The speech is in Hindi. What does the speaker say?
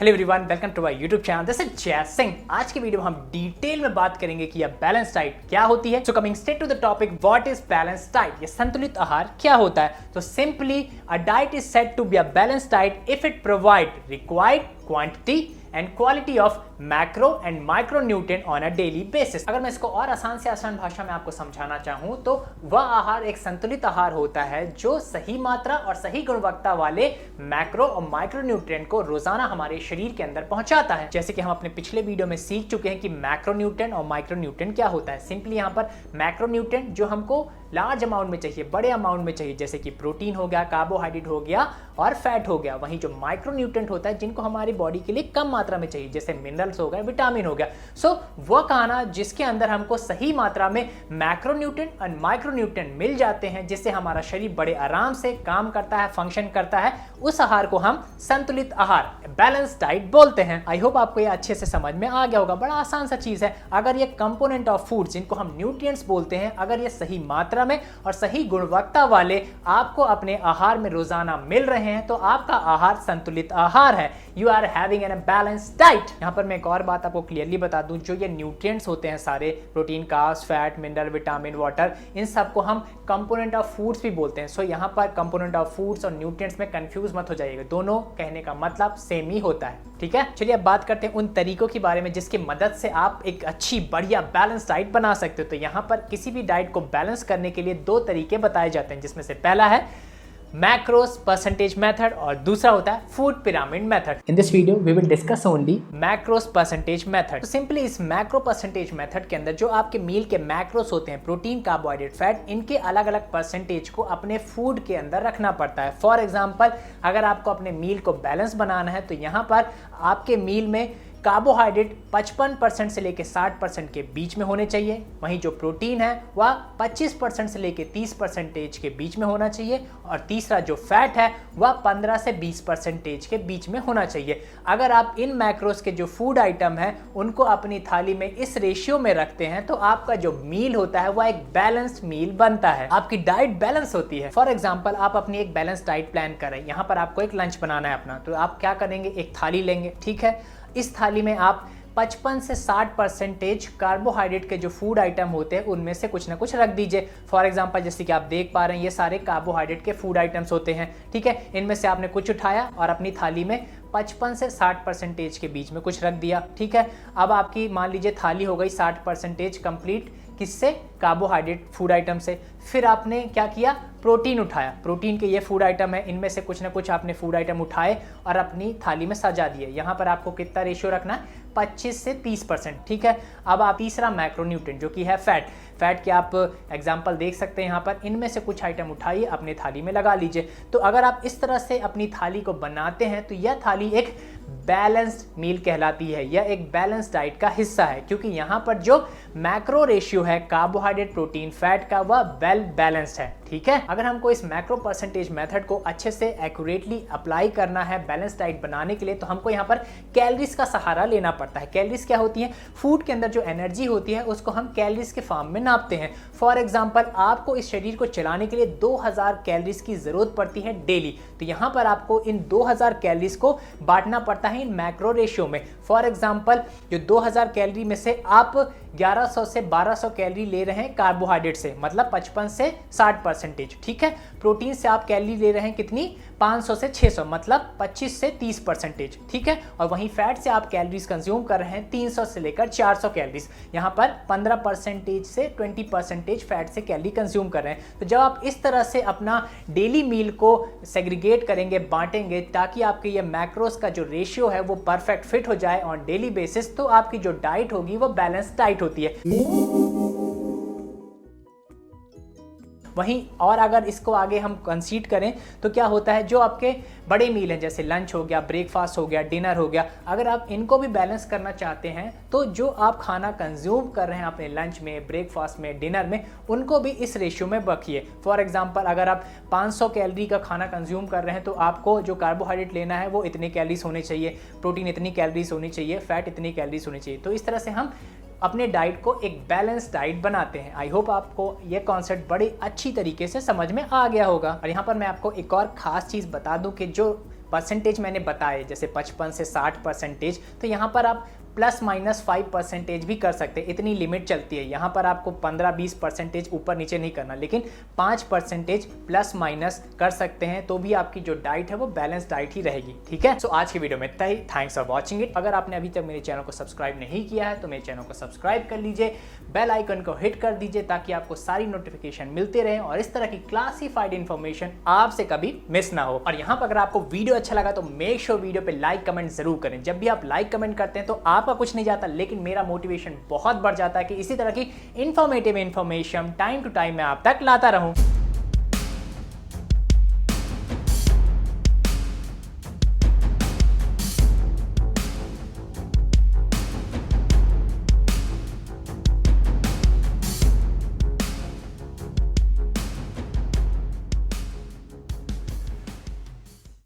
Hello everyone, welcome to my YouTube channel. This is Jay Singh. आज की वीडियो में हम डिटेल में बात करेंगे कि यह बैलेंस डाइट क्या होती है। So coming straight to the topic, what is balance diet? ये संतुलित आहार क्या होता है? तो simply a diet is said to be a balance diet if it provide required quantity and quality of macro and micronutrient on a daily basis. अगर मैं इसको और आसान से आसान भाषा में आपको समझाना चाहूं तो वह आहार एक संतुलित आहार होता है जो सही मात्रा और सही गुणवत्ता वाले मैक्रो और माइक्रोन्यूट्रिएंट को रोजाना हमारे शरीर के अंदर पहुंचाता है। जैसे कि हम अपने पिछले वीडियो में सीख चुके हैं कि मैक्रोन्यूट्रिएंट और माइक्रोन्यूट्रिएंट क्या होता है। सिंपली यहाँ पर मैक्रोन्यूट्रिएंट जो हमको लार्ज अमाउंट में चाहिए, बड़े अमाउंट में चाहिए, जैसे कि प्रोटीन हो गया, कार्बोहाइड्रेट हो गया और फैट हो गया। वहीं जो माइक्रोन्यूट्रिएंट होता है जिनको हमारी बॉडी के लिए कम मात्रा में चाहिए, जैसे मिनरल्स हो गए, विटामिन हो गया। सो वह खाना जिसके अंदर हमको सही मात्रा में मैक्रोन्यूट्रिएंट और माइक्रोन्यूट्रिएंट मिल जाते हैं, जिससे हमारा शरीर बड़े आराम से काम करता है, फंक्शन करता है, उस आहार को हम संतुलित आहार, बैलेंस डाइट बोलते हैं। आई होप आपको ये अच्छे से समझ में आ गया होगा। बड़ा आसान सा चीज है। अगर ये कंपोनेंट ऑफ फूड जिनको हम न्यूट्रिएंट्स बोलते हैं, अगर ये सही मात्रा में और सही गुणवत्ता वाले आपको अपने आहार में रोजाना मिल रहे हैं तो आपका आहार संतुलित आहार है। You are having an balance diet. यहाँ पर मैं एक और बात आपको क्लियरली बता दूं, जो ये न्यूट्रिएंट्स होते हैं सारे, protein, carbs, fat, mineral, vitamin, water, इन सबको हम कंपोनेंट ऑफ फूड्स भी बोलते हैं। सो यहाँ पर कंपोनेंट ऑफ फूड्स और न्यूट्रिएंट्स में कंफ्यूज मत हो जाइएगा, दोनों कहने का मतलब सेम ही होता है। ठीक है, चलिए अब बात करते हैं उन तरीकों के बारे में जिसकी मदद से आप एक अच्छी बढ़िया बैलेंस डाइट बना सकते हो। तो यहाँ पर किसी भी डाइट को बैलेंस करने के लिए दो तरीके बताए जाते हैं, जिसमें से पहला है मैक्रोस परसेंटेज मेथड और दूसरा होता है food pyramid method. In this video we will discuss only macros percentage method. तो सिंपली इस मैक्रो परसेंटेज मेथड के अंदर जो आपके मील के मैक्रोस होते हैं, प्रोटीन, कार्बोहाइड्रेट, फैट, इनके अलग अलग परसेंटेज को अपने फूड के अंदर रखना पड़ता है। फॉर एग्जाम्पल, अगर आपको अपने मील को बैलेंस बनाना है तो यहाँ पर आपके मील में कार्बोहाइड्रेट 55% से लेकर 60% के बीच में होने चाहिए। वहीं जो प्रोटीन है वह 25% से लेकर 30% के बीच में होना चाहिए और तीसरा जो फैट है वह 15 से 20% के बीच में होना चाहिए। अगर आप इन मैक्रोस के जो फूड आइटम है उनको अपनी थाली में इस रेशियो में रखते हैं तो आपका जो मील होता है वह एक बैलेंस्ड मील बनता है, आपकी डाइट बैलेंस होती है। फॉर एग्जाम्पल, आप अपनी एक बैलेंस डाइट प्लान करें। यहाँ पर आपको एक लंच बनाना है अपना, तो आप क्या करेंगे, एक थाली लेंगे। ठीक है, इस थाली में आप 55 से 60% कार्बोहाइड्रेट के जो फूड आइटम होते हैं उनमें से कुछ ना कुछ रख दीजिए। फॉर एग्जांपल, जैसे कि आप देख पा रहे हैं ये सारे कार्बोहाइड्रेट के फूड आइटम्स होते हैं। ठीक है, इनमें से आपने कुछ उठाया और अपनी थाली में 55 से 60% के बीच में कुछ रख दिया। ठीक है, अब आपकी मान लीजिए थाली हो गई 60% कंप्लीट, किससे? कार्बोहाइड्रेट फूड आइटम से। फिर आपने क्या किया, प्रोटीन उठाया। प्रोटीन के ये फूड आइटम है, इनमें से कुछ ना कुछ आपने फूड आइटम उठाए और अपनी थाली में सजा दिए। यहाँ पर आपको कितना रेशियो रखना है, 25 से 30%। ठीक है, अब आप तीसरा मैक्रोन्यूट्रिएंट जो कि है फैट के आप एग्जाम्पल देख सकते हैं यहाँ पर। इनमें से कुछ आइटम उठाइए, अपनी थाली में लगा लीजिए। तो अगर आप इस तरह से अपनी थाली को बनाते हैं तो यह थाली एक बैलेंस्ड मील कहलाती है। यह एक बैलेंस डाइट का हिस्सा है क्योंकि यहाँ पर जो मैक्रो रेशियो है कार्बोहाइड्रेट, प्रोटीन, फैट का, वह वेल बैलेंस्ड है। ठीक है, अगर हमको इस मैक्रो परसेंटेज मेथड को अच्छे से एक्यूरेटली अप्लाई करना है बैलेंस डाइट बनाने के लिए तो हमको यहाँ पर कैलोरीज का सहारा लेना पड़ता है। कैलोरीज क्या होती है? फूड के अंदर जो एनर्जी होती है उसको हम कैलोरीज के फॉर्म में नापते हैं। फॉर एग्जाम्पल, आपको इस शरीर को चलाने के लिए 2000 कैलोरीज की जरूरत पड़ती है डेली। तो यहाँ पर आपको इन 2000 कैलोरीज को बांटना पड़ता है इन मैक्रो रेशियो में। फॉर एग्जाम्पल, जो 2000 कैलोरी में से आप 1100 से 1200 कैलोरी ले रहे हैं कार्बोहाइड्रेट से, मतलब 55 से 60%। ठीक है, प्रोटीन से आप कैलोरी ले रहे हैं कितनी, 500 से 600, मतलब 25 से 30%। ठीक है, और वहीं फैट से आप कैलोरीज कंज्यूम कर रहे हैं 300 से लेकर 400 कैलोरीज। यहाँ पर 15% से 20% फैट से कैलोरी कंज्यूम कर रहे हैं। तो जब आप इस तरह से अपना डेली मील को सेग्रीगेट करेंगे, बांटेंगे, ताकि आपके ये मैक्रोस का जो रेशियो है वो परफेक्ट फिट हो जाए ऑन डेली बेसिस, तो आपकी जो डाइट होगी वो बैलेंस डाइट होती है। वहीं और अगर इसको आगे हम कंसीड करें तो क्या होता है, जो आपके बड़े मील हैं जैसे लंच हो गया, ब्रेकफास्ट हो गया, डिनर हो गया, अगर आप इनको भी बैलेंस करना चाहते हैं तो जो आप खाना कंज्यूम कर रहे हैं अपने लंच में, ब्रेकफास्ट में, डिनर में, उनको भी इस रेशियो में रखिए। फॉर एग्जांपल, अगर आप 500 कैलोरी का खाना कंज्यूम कर रहे हैं तो आपको जो कार्बोहाइड्रेट लेना है वो इतने कैलोरीज होने चाहिए, प्रोटीन इतनी कैलोरीज होनी चाहिए, फैट इतनी कैलोरीज होनी चाहिए। तो इस तरह से हम अपने डाइट को एक बैलेंस डाइट बनाते हैं। आई होप आपको ये कॉन्सेप्ट बड़ी अच्छी तरीके से समझ में आ गया होगा। और यहाँ पर मैं आपको एक और खास चीज़ बता दूं कि जो परसेंटेज मैंने बताए जैसे 55 से 60%, तो यहाँ पर आप ±5% भी कर सकते हैं, इतनी लिमिट चलती है। यहाँ पर आपको 15-20% ऊपर नीचे नहीं करना, लेकिन 5% प्लस माइनस कर सकते हैं, तो भी आपकी जो डाइट है वो बैलेंस डाइट ही रहेगी। ठीक है, सो आज की वीडियो में इतना ही। Thanks for watching it. अगर आपने अभी तक मेरे चैनल को सब्सक्राइब नहीं किया है तो मेरे चैनल को सब्सक्राइब कर लीजिए, बेल आइकन को हिट कर दीजिए ताकि आपको सारी नोटिफिकेशन मिलते रहे और इस तरह की क्लासिफाइड इंफॉर्मेशन आपसे कभी मिस ना हो। और यहाँ पर अगर आपको वीडियो अच्छा लगा तो मेक श्योर वीडियो पे लाइक कमेंट जरूर करें। जब भी आप लाइक कमेंट करते हैं तो आपका कुछ नहीं जाता, लेकिन मेरा मोटिवेशन बहुत बढ़ जाता है कि इसी तरह की informative information time to time मैं आप तक लाता रहूं।